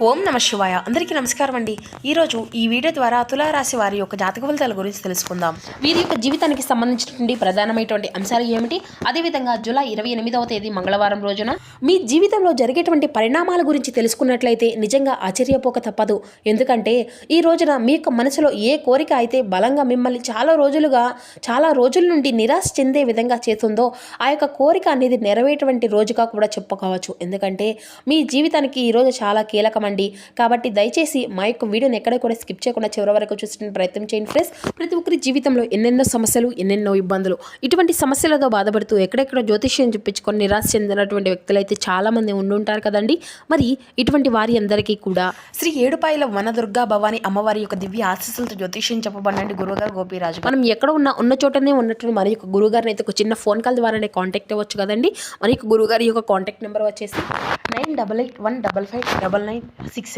ఓం నమ శివాయ. అందరికీ నమస్కారం అండి. ఈరోజు ఈ వీడియో ద్వారా తులారాశి వారి యొక్క జాతక ఫలితాల గురించి తెలుసుకుందాం. వీరి యొక్క జీవితానికి సంబంధించినటువంటి ప్రధానమైనటువంటి అంశాలు ఏమిటి, అదేవిధంగా జూలై 28వ తేదీ మంగళవారం రోజున మీ జీవితంలో జరిగేటువంటి పరిణామాల గురించి తెలుసుకున్నట్లయితే నిజంగా ఆశ్చర్యపోక తప్పదు. ఎందుకంటే ఈ రోజున మీ యొక్క మనసులో ఏ కోరిక అయితే బలంగా మిమ్మల్ని చాలా రోజుల నుండి నిరాశ చెందే విధంగా చేస్తుందో ఆ యొక్క కోరిక అనేది నెరవేటువంటి రోజుగా కూడా చెప్పుకోవచ్చు. ఎందుకంటే మీ జీవితానికి ఈరోజు చాలా కీలకం కాబట్టి దయచేసి మా యొక్క వీడియోని ఎక్కడ కూడా స్కిప్ చేయకుండా చివరి వరకు చూసిన ప్రయత్నం చేయండి ఫ్రెండ్స్. ప్రతి ఒక్కరి జీవితంలో ఎన్నెన్నో సమస్యలు, ఎన్నెన్నో ఇబ్బందులు, ఇటువంటి సమస్యలతో బాధపడుతూ ఎక్కడెక్కడ జ్యోతిష్యం చూపించుకొని నిరాశ చెందినటువంటి వ్యక్తులు అయితే చాలా మంది ఉండుంటారు కదండి. మరి ఇటువంటి వారి అందరికీ కూడా శ్రీ ఏడుపాయల వనదుర్గా భవాని అమ్మవారి యొక్క దివ్య ఆశీస్సులతో జ్యోతిష్యం చెప్పబడండి గురుగారు గోపీరాజు. మనం ఎక్కడ ఉన్న చోటనే ఉన్నట్టు మరి యొక్క గురుగారిని అయితే ఒక చిన్న ఫోన్ కాల్ ద్వారానే కాంటాక్ట్ అవ్వచ్చు కదండి. మరి యొక్క గురుగారి యొక్క కాంటాక్ట్ నెంబర్ వచ్చేసి 9881559967.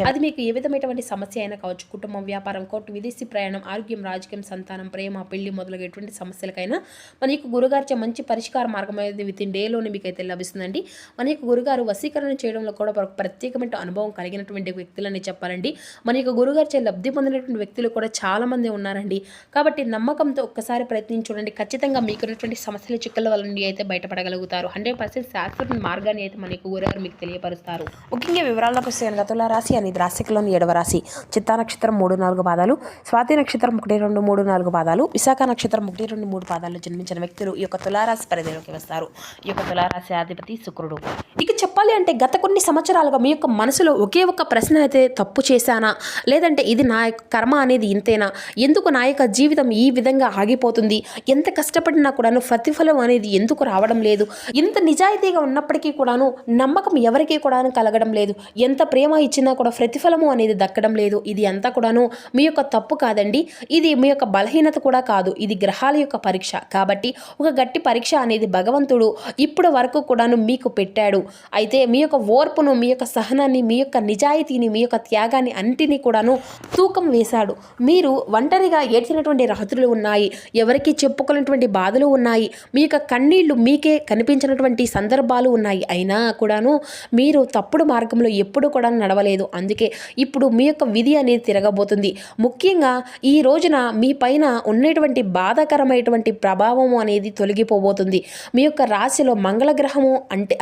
అది మీకు ఏ విధమైనటువంటి సమస్య అయినా కావచ్చు, కుటుంబం, వ్యాపారం, కోర్టు, విదేశీ ప్రయాణం, ఆరోగ్యం, రాజకీయం, సంతానం, ప్రేమ, పెళ్లి మొదలగు ఎటువంటి సమస్యలకైనా మన యొక్క గురుగారిచే మంచి పరిష్కార మార్గం అనేది వితిన్ డేలోనే మీకు అయితే లభిస్తుందండి. మన యొక్క గురుగారు వశీకరణ చేయడంలో కూడా ప్రత్యేకమైన అనుభవం కలిగినటువంటి వ్యక్తులని చెప్పాలండి. మన యొక్క గురుగారిచే లబ్ధి పొందినటువంటి వ్యక్తులు కూడా చాలా మంది ఉన్నారండి. కాబట్టి నమ్మకంతో ఒక్కసారి ప్రయత్నించి చూడండి. ఖచ్చితంగా మీకున్నటువంటి సమస్యల చిక్కుల వల్ల నుండి అయితే బయటపడగలుగుతారు. 100% శాశ్వత మార్గాన్ని అయితే మన యొక్క గురుగారు మీకు తెలియపరుస్తారు. ముఖ్యంగా వివరాల్లోకి వస్తే కనుక తులారాశి అనేది రాశిలోని 7వ రాశి. చిత్తా నక్షత్రం 3-4 పాదాలు, స్వాతి నక్షత్రం 1-2-3-4 పాదాలు, విశాఖ నక్షత్రం 1-2-3 పాదాల్లో జన్మించిన వ్యక్తులు ఈ యొక్క తులారాశి పరిధిలోకి వస్తారు. ఈ యొక్క తులారాశి అధిపతి శుక్రుడు. ఇక చెప్పాలి అంటే గత కొన్ని సంవత్సరాలుగా మీ యొక్క మనసులో ఒకే ఒక ప్రశ్న అయితే తప్పు చేశానా, లేదంటే ఇది నా యొక్క కర్మ అనేది ఇంతేనా, ఎందుకు నా యొక్క జీవితం ఈ విధంగా ఆగిపోతుంది, ఎంత కష్టపడినా కూడాను ప్రతిఫలం అనేది ఎందుకు రావడం లేదు, ఇంత నిజాయితీగా ఉన్నప్పటికీ కూడాను నమ్మకం ఎవరికీ కూడాను కలగడం లేదు, ఎంత ప్రేమ ఇచ్చినా కూడా ప్రతిఫలము అనేది దక్కడం లేదు. ఇది అంతా కూడాను మీ యొక్క తప్పు కాదండి. ఇది మీ యొక్క బలహీనత కూడా కాదు. ఇది గ్రహాల యొక్క పరీక్ష. కాబట్టి ఒక గట్టి పరీక్ష అనేది భగవంతుడు ఇప్పటి వరకు కూడాను మీకు పెట్టాడు. అయితే మీ యొక్క ఓర్పును, మీ యొక్క సహనాన్ని, మీ యొక్క నిజాయితీని, మీ యొక్క త్యాగాన్ని అన్నిటినీ కూడాను తూకం వేశాడు. మీరు ఒంటరిగా ఏడ్చినటువంటి రాత్రులు ఉన్నాయి, ఎవరికి చెప్పుకున్నటువంటి బాధలు ఉన్నాయి, మీ యొక్క కన్నీళ్లు మీకే కనిపించినటువంటి సందర్భాలు ఉన్నాయి. అయినా కూడాను మీరు తప్పుడు మార్గంలో ఎప్పుడు కూడా నడవలేదు. అందుకే ఇప్పుడు మీ యొక్క విధి అనేది తిరగబోతుంది. ముఖ్యంగా ఈ రోజున మీ పైన ఉన్నటువంటి బాధాకరమైనటువంటి ప్రభావం అనేది తొలగిపోబోతుంది. మీ యొక్క రాశిలో మంగళగ్రహము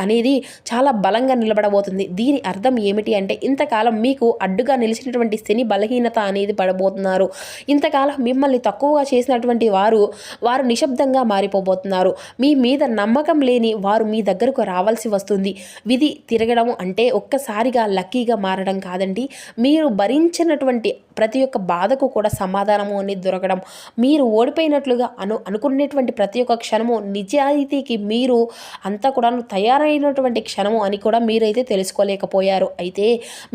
అనేది చాలా బలంగా నిలబడబోతుంది. దీని అర్థం ఏమిటి అంటే ఇంతకాలం మీకు అడ్డుగా నిలిచినటువంటి శని బలహీనత అనేది పడబోతున్నారు. ఇంతకాలం మిమ్మల్ని తక్కువగా చేసినటువంటి వారు నిశ్శబ్దంగా మారిపోబోతున్నారు. మీ మీద నమ్మకం లేని వారు మీ దగ్గరకు రావాల్సి వస్తుంది. విధి తిరగడం అంటే ఒక్కసారిగా లక్కీగా మారడం కాదండి. మీరు భరించినటువంటి ప్రతి ఒక్క బాధకు కూడా సమాధానము అనేది దొరకడం, మీరు ఓడిపోయినట్లుగా అనుకునేటువంటి ప్రతి ఒక్క క్షణము నిజాయితీకి మీరు అంతా కూడా తయారైనటువంటి క్షణము అని కూడా మీరైతే తెలుసుకోలేకపోయారు. అయితే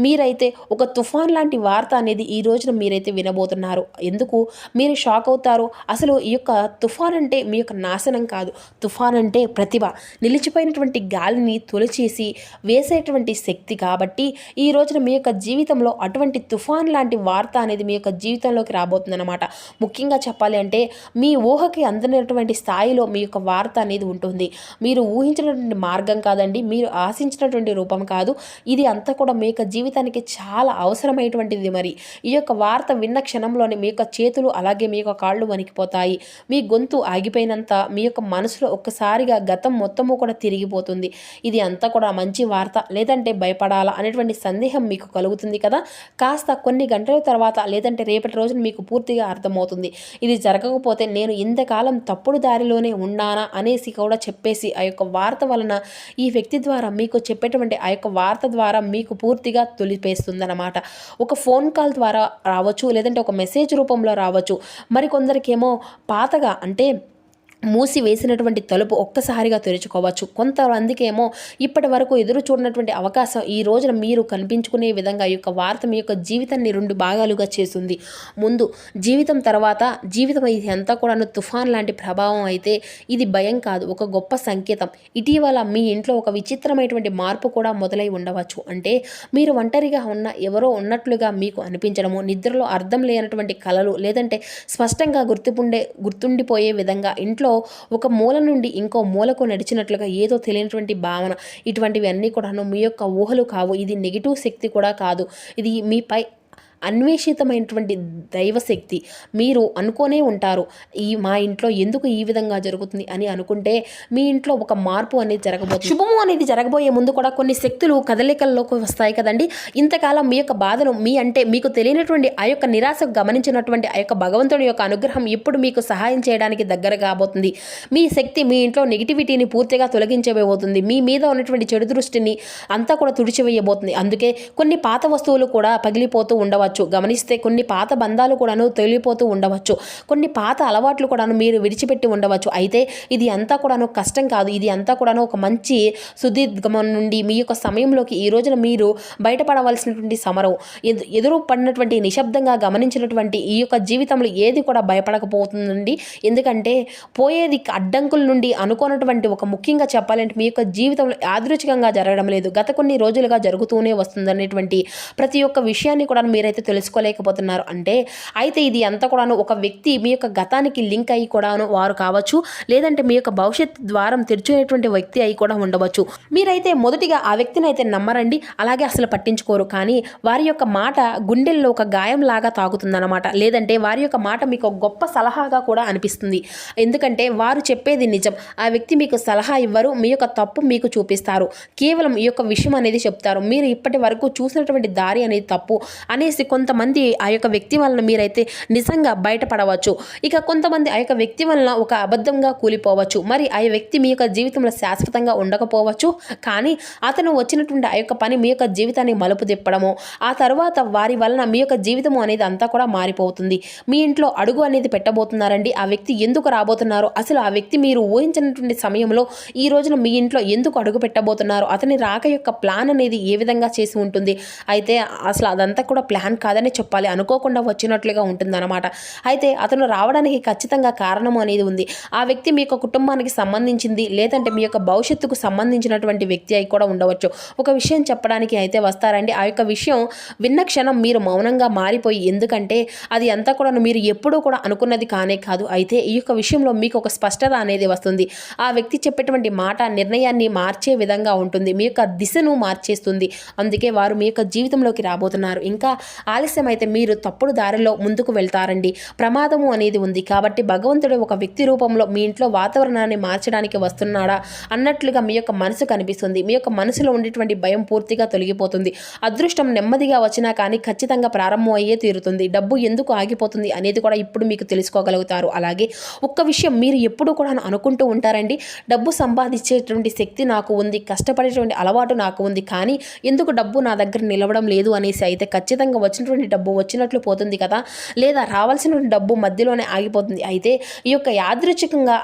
మీరైతే ఒక తుఫాన్ లాంటి వార్త అనేది ఈ రోజున మీరైతే వినబోతున్నారు. ఎందుకు మీరు షాక్ అవుతారు? అసలు ఈ యొక్క తుఫాన్ అంటే మీ యొక్క నాశనం కాదు. తుఫాన్ అంటే ప్రతిభ, నిలిచిపోయినటువంటి గాలిని తొలిచేసి వేసేటువంటి శక్తి. కాబట్టి ఈ రోజున మీ యొక్క జీవితంలో అటువంటి తుఫాన్ లాంటి వార్త అనేది మీ యొక్క జీవితంలోకి రాబోతుందన్నమాట. ముఖ్యంగా చెప్పాలి అంటే మీ ఊహకి అందనటువంటి స్థాయిలో మీ యొక్క వార్త అనేది ఉంటుంది. మీరు ఊహించినటువంటి మార్గం కాదండి, మీరు ఆశించినటువంటి రూపం కాదు. ఇది అంతా కూడా మీ యొక్క జీవితానికి చాలా అవసరమైనటువంటిది. మరి ఈ యొక్క వార్త విన్న క్షణంలోనే మీ యొక్క చేతులు అలాగే మీ యొక్క కాళ్ళు వణికిపోతాయి. మీ గొంతు ఆగిపోయినంత మీ యొక్క మనసులో ఒక్కసారిగా గతం మొత్తము కూడా తిరిగిపోతుంది. ఇది అంతా కూడా మంచి వార్త లేదంటే భయపడాలా అనేటువంటి సందేహం మీకు కలుగుతుంది కదా. కాస్త కొన్ని గంటల తర్వాత లేదంటే రేపటి రోజున మీకు పూర్తిగా అర్థమవుతుంది. ఇది జరగకపోతే నేను ఇంతకాలం తప్పుడు దారిలోనే ఉన్నానా అనేసి కూడా చెప్పేసి ఆ యొక్క వార్త వలన ఈ వ్యక్తి ద్వారా మీకు చెప్పేటువంటి ఆ యొక్క వార్త ద్వారా మీకు పూర్తిగా తొలిపేస్తుందన్నమాట. ఒక ఫోన్ కాల్ ద్వారా రావచ్చు, లేదంటే ఒక మెసేజ్ రూపంలో రావచ్చు. మరికొందరికేమో పాతగా అంటే మూసివేసినటువంటి తలుపు ఒక్కసారిగా తెరుచుకోవచ్చు. కొంతమందికేమో ఇప్పటి వరకు ఎదురు చూడనటువంటి అవకాశం ఈ రోజున మీరు కనిపించుకునే విధంగా ఈ యొక్క వార్త మీ యొక్క జీవితాన్ని 2 భాగాలుగా చేస్తుంది. ముందు జీవితం, తర్వాత జీవితం. ఇది అంతా కూడా తుఫాన్ లాంటి ప్రభావం అయితే ఇది భయం కాదు, ఒక గొప్ప సంకేతం. ఇటీవల మీ ఇంట్లో ఒక విచిత్రమైనటువంటి మార్పు కూడా మొదలై ఉండవచ్చు. అంటే మీరు ఒంటరిగా ఉన్న ఎవరో ఉన్నట్లుగా మీకు అనిపించడము, నిద్రలో అర్థం లేనటువంటి కలలు, లేదంటే స్పష్టంగా గుర్తుండిపోయే విధంగా ఇంట్లో ఒక మూల నుండి ఇంకో మూలకు నడిచినట్లుగా ఏదో తెలియనటువంటి భావన, ఇటువంటివి అన్నీ కూడాను మీ యొక్క ఊహలు కావు. ఇది నెగిటివ్ శక్తి కూడా కాదు. ఇది మీపై అన్వేషితమైనటువంటి దైవశక్తి. మీరు అనుకోనే ఉంటారు, మా ఇంట్లో ఎందుకు ఈ విధంగా జరుగుతుంది అని అనుకుంటే మీ ఇంట్లో ఒక మార్పు అనేది జరగబోతుంది. శుభము అనేది జరగబోయే ముందు కూడా కొన్ని శక్తులు కదలికల్లోకి వస్తాయి కదండి. ఇంతకాలం మీ యొక్క బాధను మీకు తెలియనటువంటి ఆ యొక్క నిరాశ గమనించినటువంటి ఆ యొక్క భగవంతుడి యొక్క అనుగ్రహం ఇప్పుడు మీకు సహాయం చేయడానికి దగ్గర కాబోతుంది. మీ శక్తి మీ ఇంట్లో నెగిటివిటీని పూర్తిగా తొలగించబోతుంది. మీ మీద ఉన్నటువంటి చెడు దృష్టిని అంతా కూడా తుడిచివేయబోతుంది. అందుకే కొన్ని పాత వస్తువులు కూడా పగిలిపోతూ ఉండవచ్చు. గమనిస్తే కొన్ని పాత బంధాలు కూడాను తొలిపోతూ ఉండవచ్చు. కొన్ని పాత అలవాట్లు కూడాను మీరు విడిచిపెట్టి ఉండవచ్చు. అయితే ఇది అంతా కూడాను కష్టం కాదు. ఇది అంతా కూడాను ఒక మంచి సుదీర్ఘమం నుండి మీ యొక్క సమయంలోకి ఈ రోజున మీరు బయటపడవలసినటువంటి సమరం. ఎదురు పడినటువంటి నిశ్శబ్దంగా గమనించినటువంటి ఈ యొక్క జీవితంలో ఏది కూడా భయపడకపోతుందండి. ఎందుకంటే పోయేది అడ్డంకుల నుండి అనుకోనటువంటి ఒక ముఖ్యంగా చెప్పాలంటే మీ యొక్క జీవితంలో యాదృచ్ఛికంగా జరగడం లేదు, గత కొన్ని రోజులుగా జరుగుతూనే వస్తుందనేటువంటి ప్రతి ఒక్క విషయాన్ని కూడా మీరైతే తెలుసుకోలేకపోతున్నారు. అయితే ఇది అంతా కూడాను ఒక వ్యక్తి మీ యొక్క గతానికి లింక్ అయ్యి కూడాను వారు కావచ్చు, లేదంటే మీ యొక్క భవిష్యత్ ద్వారం తెరిచేటువంటి వ్యక్తి అయి కూడా ఉండవచ్చు. మీరైతే మొదటిగా ఆ వ్యక్తిని అయితే నమ్మరండి, అలాగే అసలు పట్టించుకోరు. కానీ వారి యొక్క మాట గుండెల్లో ఒక గాయం లాగా తాగుతుందన్నమాట. లేదంటే వారి యొక్క మాట మీకు ఒక గొప్ప సలహాగా కూడా అనిపిస్తుంది. ఎందుకంటే వారు చెప్పేది నిజం. ఆ వ్యక్తి మీకు సలహా ఇవ్వరు, మీ యొక్క తప్పు మీకు చూపిస్తారు. కేవలం ఈ యొక్క విషయం అనేది చెప్తారు. మీరు ఇప్పటి వరకు చూసినటువంటి దారి అనేది తప్పు అనేసి కొంతమంది ఆ యొక్క వ్యక్తి వలన మీరైతే నిజంగా బయటపడవచ్చు. ఇక కొంతమంది ఆ యొక్క వ్యక్తి వలన ఒక అబద్ధంగా కూలిపోవచ్చు. మరి ఆ వ్యక్తి మీ యొక్క జీవితంలో శాశ్వతంగా ఉండకపోవచ్చు. కానీ అతను వచ్చినటువంటి ఆ యొక్క పని మీ యొక్క జీవితాన్ని మలుపు తిప్పడము, ఆ తర్వాత వారి వలన మీ యొక్క జీవితం అనేది అంతా కూడా మారిపోతుంది. మీ ఇంట్లో అడుగు అనేది పెట్టబోతున్నారండి. ఆ వ్యక్తి ఎందుకు రాబోతున్నారు, అసలు ఆ వ్యక్తి మీరు ఊహించినటువంటి సమయంలో ఈ రోజున మీ ఇంట్లో ఎందుకు అడుగు పెట్టబోతున్నారు, అతని రాక యొక్క ప్లాన్ అనేది ఏ విధంగా చేసి ఉంటుంది. అయితే అసలు అదంతా కూడా ప్లాన్ కాదని చెప్పాలి, అనుకోకుండా వచ్చినట్లుగా ఉంటుందన్నమాట. అయితే అతను రావడానికి ఖచ్చితంగా కారణం అనేది ఉంది. ఆ వ్యక్తి మీ యొక్క కుటుంబానికి సంబంధించింది, లేదంటే మీ యొక్క భవిష్యత్తుకు సంబంధించినటువంటి వ్యక్తి అయి కూడా ఉండవచ్చు. ఒక విషయం చెప్పడానికి అయితే వస్తారండి. ఆ యొక్క విషయం విన్న క్షణం మీరు మౌనంగా మారిపోయి, ఎందుకంటే అది అంతా కూడా మీరు ఎప్పుడూ కూడా అనుకున్నది కానే కాదు. అయితే ఈ యొక్క విషయంలో మీకు ఒక స్పష్టత అనేది వస్తుంది. ఆ వ్యక్తి చెప్పేటువంటి మాట నిర్ణయాన్ని మార్చే విధంగా ఉంటుంది, మీ యొక్క దిశను మార్చేస్తుంది. అందుకే వారు మీ యొక్క జీవితంలోకి రాబోతున్నారు. ఇంకా ఆలస్యం అయితే మీరు తప్పుడు దారిలో ముందుకు వెళ్తారండి. ప్రమాదము అనేది ఉంది. కాబట్టి భగవంతుడు ఒక వ్యక్తి రూపంలో మీ ఇంట్లో వాతావరణాన్ని మార్చడానికి వస్తున్నాడా అన్నట్లుగా మీ యొక్క మనసు కనిపిస్తుంది. మీ యొక్క మనసులో ఉండేటువంటి భయం పూర్తిగా తొలగిపోతుంది. అదృష్టం నెమ్మదిగా వచ్చినా కానీ ఖచ్చితంగా ప్రారంభం అయ్యే తీరుతుంది. డబ్బు ఎందుకు ఆగిపోతుంది అనేది కూడా ఇప్పుడు మీకు తెలుసుకోగలుగుతారు. అలాగే ఒక్క విషయం మీరు ఎప్పుడు కూడా అనుకుంటూ ఉంటారండి, డబ్బు సంపాదించేటువంటి శక్తి నాకు ఉంది, కష్టపడేటువంటి అలవాటు నాకు ఉంది, కానీ ఎందుకు డబ్బు నా దగ్గర నిలవడం లేదు అనేసి. అయితే ఖచ్చితంగా వచ్చినటువంటి డబ్బు వచ్చినట్లు పోతుంది కదా, లేదా రావాల్సినటువంటి డబ్బు మధ్యలోనే ఆగిపోతుంది. అయితే ఈ యొక్క యాదృచ్ఛికంగా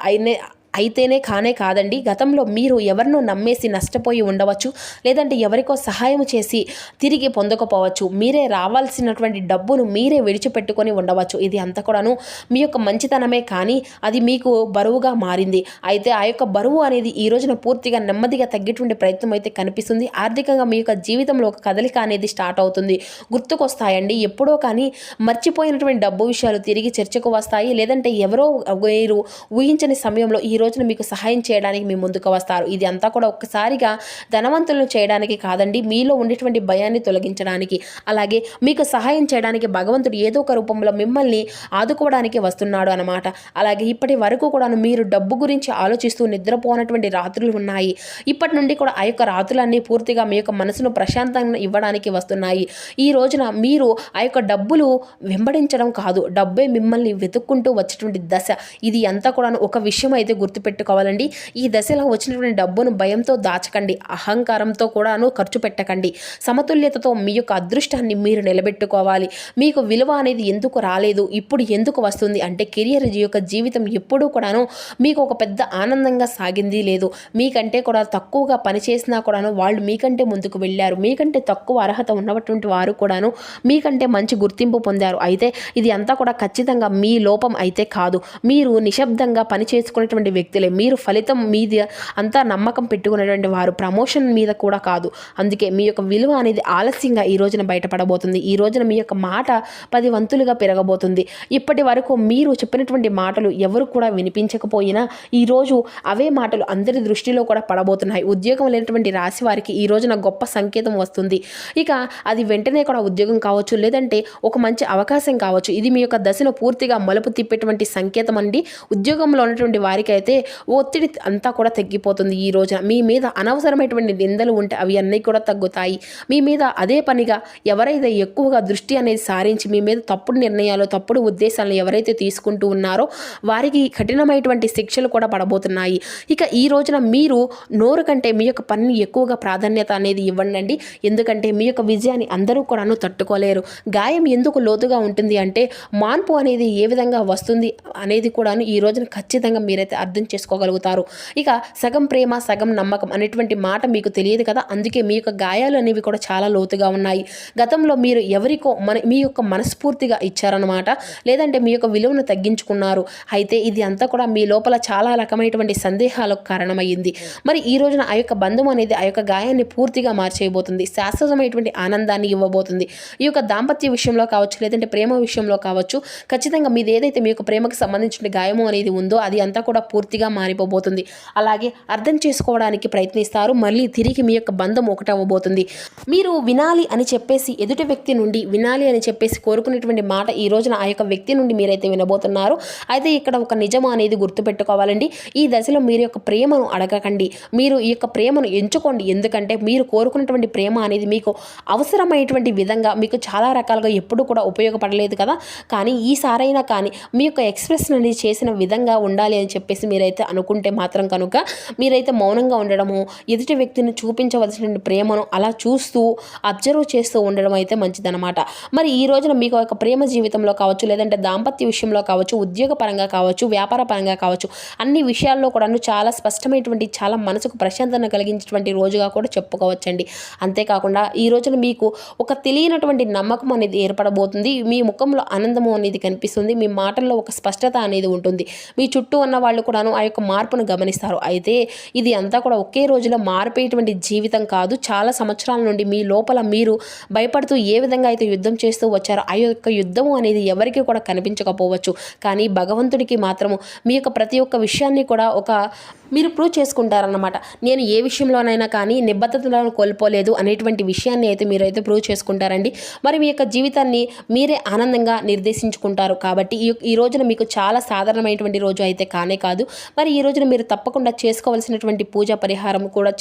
అయితేనే కాదండి. గతంలో మీరు ఎవరినో నమ్మేసి నష్టపోయి ఉండవచ్చు, లేదంటే ఎవరికో సహాయం చేసి తిరిగి పొందకపోవచ్చు. మీరే రావాల్సినటువంటి డబ్బును మీరే విడిచిపెట్టుకొని ఉండవచ్చు. ఇది అంతా కూడాను మీ యొక్క మంచితనమే, కానీ అది మీకు బరువుగా మారింది. అయితే ఆ యొక్క బరువు అనేది ఈ రోజున పూర్తిగా నెమ్మదిగా తగ్గేటువంటి ప్రయత్నం అయితే కనిపిస్తుంది. ఆర్థికంగా మీ యొక్క జీవితంలో ఒక కదలిక అనేది స్టార్ట్ అవుతుంది. గుర్తుకొస్తాయండి, ఎప్పుడో కానీ మర్చిపోయినటువంటి డబ్బు విషయాలు తిరిగి చర్చకు వస్తాయి. లేదంటే ఎవరో మీరు ఊహించని సమయంలో ఈ రోజున మీకు సహాయం చేయడానికి మీ ముందుకు వస్తారు. ఇది అంతా కూడా ఒక్కసారిగా ధనవంతులను చేయడానికి కాదండి, మీలో ఉండేటువంటి భయాన్ని తొలగించడానికి, అలాగే మీకు సహాయం చేయడానికి భగవంతుడు ఏదో ఒక రూపంలో మిమ్మల్ని ఆదుకోవడానికి వస్తున్నాడు అన్నమాట. అలాగే ఇప్పటి వరకు కూడా మీరు డబ్బు గురించి ఆలోచిస్తూ నిద్రపోనటువంటి రాత్రులు ఉన్నాయి. ఇప్పటి నుండి కూడా ఆ యొక్క రాత్రులన్నీ పూర్తిగా మీ యొక్క మనసును ప్రశాంతంగా ఇవ్వడానికి వస్తున్నాయి. ఈ రోజున మీరు ఆ యొక్క డబ్బులు వెంబడించడం కాదు, డబ్బే మిమ్మల్ని వెతుక్కుంటూ వచ్చేటువంటి దశ. ఇది అంతా కూడా ఒక విషయం అయితే గుర్తుపెట్టుకోవాలండి. ఈ దశలో వచ్చినటువంటి డబ్బును భయంతో దాచకండి, అహంకారంతో కూడాను ఖర్చు పెట్టకండి. సమతుల్యతతో మీ యొక్క అదృష్టాన్ని మీరు నిలబెట్టుకోవాలి. మీకు విలువ అనేది ఎందుకు రాలేదు, ఇప్పుడు ఎందుకు వస్తుంది అంటే కెరియర్ యొక్క జీవితం ఎప్పుడూ కూడాను మీకు ఒక పెద్ద ఆనందంగా సాగింది లేదు. మీకంటే కూడా తక్కువగా పనిచేసినా కూడాను వాళ్ళు మీకంటే ముందుకు వెళ్ళారు. మీకంటే తక్కువ అర్హత ఉన్నటువంటి వారు కూడాను మీకంటే మంచి గుర్తింపు పొందారు. అయితే ఇది అంతా కూడా ఖచ్చితంగా మీ లోపం అయితే కాదు. మీరు నిశ్శబ్దంగా పని చేసుకునేటువంటి వ్యక్తులే. మీరు ఫలితం మీది అంతా నమ్మకం పెట్టుకున్నటువంటి వారు, ప్రమోషన్ మీద కూడా కాదు. అందుకే మీ యొక్క విలువ అనేది ఆలస్యంగా ఈ రోజున బయటపడబోతుంది. ఈ రోజున మీ యొక్క మాట 10 వంతులుగా పెరగబోతుంది. ఇప్పటి వరకు మీరు చెప్పినటువంటి మాటలు ఎవరు కూడా వినిపించకపోయినా ఈరోజు అవే మాటలు అందరి దృష్టిలో కూడా పడబోతున్నాయి. ఉద్యోగం లేనటువంటి రాశి వారికి ఈ రోజున గొప్ప సంకేతం వస్తుంది. ఇక అది వెంటనే కూడా ఉద్యోగం కావచ్చు, లేదంటే ఒక మంచి అవకాశం కావచ్చు. ఇది మీ యొక్క దశను పూర్తిగా మలుపు తిప్పేటువంటి సంకేతం అండి. ఉద్యోగంలో ఉన్నటువంటి వారికి అయితే ఒత్తిడి అంతా కూడా తగ్గిపోతుంది. ఈ రోజున మీ మీద అనవసరమైనటువంటి నిందలు ఉంటే అవి అన్నీ కూడా తగ్గుతాయి. మీ మీద అదే పనిగా ఎవరైతే ఎక్కువగా దృష్టి అనేది సారించి మీ మీద తప్పుడు నిర్ణయాలు, తప్పుడు ఉద్దేశాలను ఎవరైతే తీసుకుంటూ ఉన్నారో వారికి కఠినమైనటువంటి శిక్షలు కూడా పడబోతున్నాయి. ఇక ఈ రోజున మీరు నోరు కంటే మీ యొక్క పనిని ఎక్కువగా ప్రాధాన్యత అనేది ఇవ్వండి. ఎందుకంటే మీ యొక్క విజయాన్ని అందరూ కూడాను తట్టుకోలేరు. గాయం ఎందుకు లోతుగా ఉంటుంది అంటే మార్పు అనేది ఏ విధంగా వస్తుంది అనేది కూడాను ఈ రోజున ఖచ్చితంగా మీరైతే అర్థం చేసుకోగలుగుతారు. ఇక సగం ప్రేమ సగం నమ్మకం అనేటువంటి మాట మీకు తెలియదు కదా. అందుకే మీ యొక్క గాయాలు అనేవి కూడా చాలా లోతుగా ఉన్నాయి. గతంలో మీరు ఎవరికో మీ యొక్క మనస్ఫూర్తిగా ఇచ్చారనమాట, లేదంటే మీ యొక్క విలువను తగ్గించుకున్నారు. అయితే ఇది అంతా కూడా మీ లోపల చాలా రకమైనటువంటి సందేహాలకు కారణమైంది. మరి ఈ రోజున ఆ యొక్క బంధం అనేది ఆ యొక్క గాయాన్ని పూర్తిగా మార్చేయబోతుంది. శాశ్వతమైనటువంటి ఆనందాన్ని ఇవ్వబోతుంది. ఈ యొక్క దాంపత్య విషయంలో కావచ్చు, లేదంటే ప్రేమ విషయంలో కావచ్చు, ఖచ్చితంగా మీది ఏదైతే మీ యొక్క ప్రేమకు సంబంధించిన గాయము అనేది ఉందో అది అంతా కూడా పూర్తిగా మారిపోబోతుంది. అలాగే అర్థం చేసుకోవడానికి ప్రయత్నిస్తారు. మళ్ళీ తిరిగి మీ యొక్క బంధం ఒకటవ్వబోతుంది. మీరు వినాలి అని చెప్పేసి ఎదుటి వ్యక్తి నుండి వినాలి అని చెప్పేసి కోరుకునేటువంటి మాట ఈ రోజున ఆ యొక్క వ్యక్తి నుండి మీరైతే వినబోతున్నారు. అయితే ఇక్కడ ఒక నిజం అనేది గుర్తుపెట్టుకోవాలండి. ఈ దశలో మీరు యొక్క ప్రేమను అడగకండి. మీరు ఈ యొక్క ప్రేమను ఎంచుకోండి. ఎందుకంటే మీరు కోరుకున్నటువంటి ప్రేమ అనేది మీకు అవసరమైనటువంటి విధంగా మీకు చాలా రకాలుగా ఎప్పుడు కూడా ఉపయోగపడలేదు కదా. కానీ ఈసారైనా కానీ మీ యొక్క ఎక్స్ప్రెషన్ అనేది చేసిన విధంగా ఉండాలి అని చెప్పేసి మీరైతే అనుకుంటే మాత్రం కనుక మీరైతే మౌనంగా ఉండడము, ఎదుటి వ్యక్తిని చూపించవలసిన ప్రేమను అలా చూస్తూ అబ్జర్వ్ చేస్తూ ఉండడం అయితే మంచిదన్నమాట. మరి ఈ రోజున మీకు ఒక ప్రేమ జీవితంలో కావచ్చు, లేదంటే దాంపత్య విషయంలో కావచ్చు, ఉద్యోగ పరంగా కావచ్చు, వ్యాపార పరంగా కావచ్చు, అన్ని విషయాల్లో కూడా చాలా స్పష్టమైనటువంటి, చాలా మనసుకు ప్రశాంతత కలిగించేటువంటి రోజుగా కూడా చెప్పుకోవచ్చండి. అంతేకాకుండా ఈ రోజున మీకు ఒక తెలియనటువంటి నమ్మకం అనేది ఏర్పడబోతుంది. మీ ముఖంలో ఆనందము అనేది కనిపిస్తుంది. మీ మాటల్లో ఒక స్పష్టత అనేది ఉంటుంది. మీ చుట్టూ ఉన్న వాళ్ళు కూడాను ఆ యొక్క మార్పును గమనిస్తారు. అయితే ఇది అంతా కూడా ఒకే రోజులో మారిపోయేటువంటి జీవితం కాదు. చాలా సంవత్సరాల నుండి మీ లోపల మీరు భయపడుతూ ఏ విధంగా అయితే యుద్ధం చేస్తూ వచ్చారో ఆ యొక్క యుద్ధము అనేది ఎవరికి కూడా కనిపించకపోవచ్చు. కానీ భగవంతుడికి మాత్రము మీ యొక్క ప్రతి ఒక్క విషయాన్ని కూడా మీరు ప్రూవ్ చేసుకుంటారన్నమాట. నేను ఏ విషయంలోనైనా కానీ నిబద్ధతలను కోల్పోలేదు అనేటువంటి విషయాన్ని అయితే మీరైతే ప్రూవ్ చేసుకుంటారండి. మరి మీ యొక్క జీవితాన్ని మీరే ఆనందంగా నిర్దేశించుకుంటారు. కాబట్టి ఈ రోజున మీకు చాలా సాధారణమైనటువంటి రోజు అయితే కానే కాదు. మరి ఈ రోజున మీరు తప్పకుండా చేసుకోవాల్సినటువంటి పూజా పరిహారం కూడా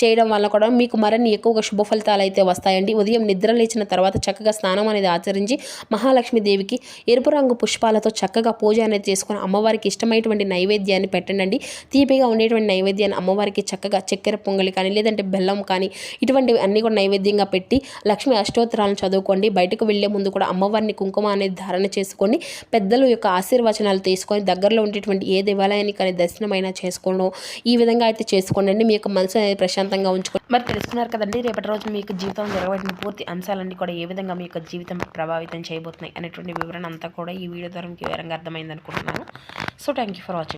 చేయడం వల్ల కూడా మీకు మరిన్ని ఎక్కువగా శుభ ఫలితాలు అయితే వస్తాయండి. ఉదయం నిద్ర లేచిన తర్వాత చక్కగా స్నానం అనేది ఆచరించి మహాలక్ష్మీదేవికి ఎరుపు రంగు పుష్పాలతో చక్కగా పూజ అనేది చేసుకుని అమ్మవారికి ఇష్టమైనటువంటి నైవేద్యాన్ని పెట్టండి. తీపిగా ఉండేటువంటి నైవేద్యాన్ని అమ్మవారికి చక్కగా చక్కెర పొంగలి కానీ, లేదంటే బెల్లం కానీ, ఇటువంటివి అన్నీ కూడా నైవేద్యంగా పెట్టి లక్ష్మీ అష్టోత్తరాలను చదువుకోండి. బయటకు వెళ్లే ముందు కూడా అమ్మవారిని కుంకుమ అనేది ధారణ చేసుకొని పెద్దల యొక్క ఆశీర్వచనాలు తీసుకొని దగ్గరలో ఉండేటువంటి ఏ దేవాలయాన్ని కానీ దర్శనమైనా చేసుకోవడం, ఈ విధంగా అయితే చేసుకోండి. మీ యొక్క మనసు అనేది ప్రశాంతంగా ఉంచుకోండి. మరి తెలుసుకున్నారు కదండి, రేపటి రోజు మీ యొక్క జీవితం జరగబడిన పూర్తి అంశాలన్నీ కూడా ఏ విధంగా మీ యొక్క జీవితం ప్రభావితం చేయబోతున్నాయి అనేటువంటి వివరణ అంతా కూడా ఈ వీడియో ద్వారా మీకు వివరంగా అర్థమైంది అనుకుంటున్నాను. So thank you for watching.